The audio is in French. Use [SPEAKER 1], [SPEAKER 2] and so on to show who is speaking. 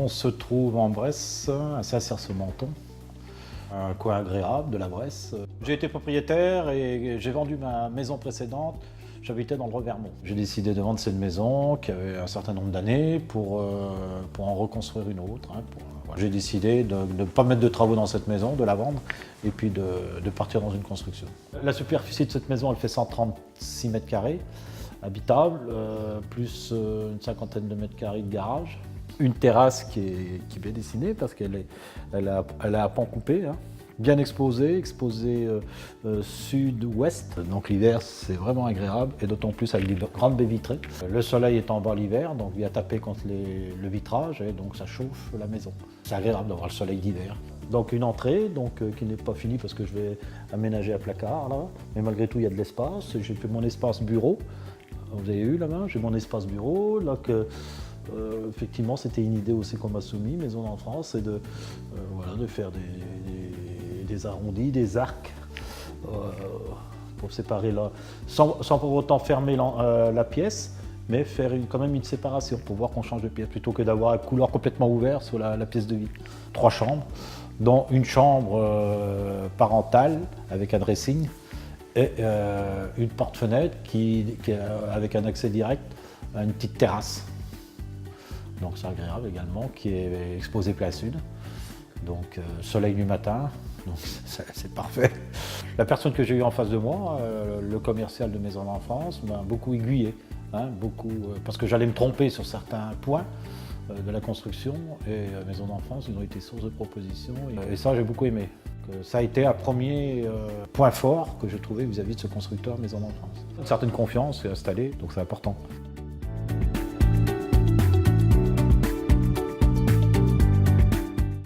[SPEAKER 1] maison se trouve en Bresse, à Saint-Cyr-ce-Menton, un coin agréable de la Bresse. J'ai été propriétaire et j'ai vendu ma maison précédente. J'habitais dans le Revermont. J'ai décidé de vendre cette maison qui avait un certain nombre d'années pour en reconstruire une autre. J'ai décidé de ne pas mettre de travaux dans cette maison, de la vendre et puis de partir dans une construction. La superficie de cette maison, elle fait 136 mètres carrés, habitable, plus une cinquantaine de mètres carrés de garage. Une terrasse qui est bien dessinée parce qu'elle a à pan coupé, hein. Bien exposée sud-ouest, donc l'hiver c'est vraiment agréable et d'autant plus avec des grandes baies vitrées. Le soleil est en bas l'hiver, donc vient taper contre le vitrage et donc ça chauffe la maison. C'est agréable d'avoir le soleil d'hiver. Donc une entrée qui n'est pas finie parce que je vais aménager un placard là, mais malgré tout il y a de l'espace. J'ai fait mon espace bureau, vous avez vu là-bas, j'ai mon espace bureau là que. Effectivement, c'était une idée aussi qu'on m'a soumise, Maison d'enfance, c'est de faire des arrondis, des arcs, pour séparer sans pour autant fermer la pièce, mais faire quand même une séparation pour voir qu'on change de pièce, plutôt que d'avoir un couloir complètement ouvert sur la pièce de vie. 3 chambres, dont une chambre parentale avec un dressing et une porte-fenêtre avec un accès direct à une petite terrasse. Donc c'est agréable également, qui est exposé plein sud. Donc soleil du matin, donc c'est parfait. La personne que j'ai eue en face de moi, le commercial de Maison d'enfance, m'a beaucoup aiguillé, hein, parce que j'allais me tromper sur certains points de la construction et Maison d'enfance, ils ont été source de propositions et ça j'ai beaucoup aimé. Ça a été un premier point fort que je trouvais vis-à-vis de ce constructeur Maison d'enfance. Une certaine confiance est installée, donc c'est important.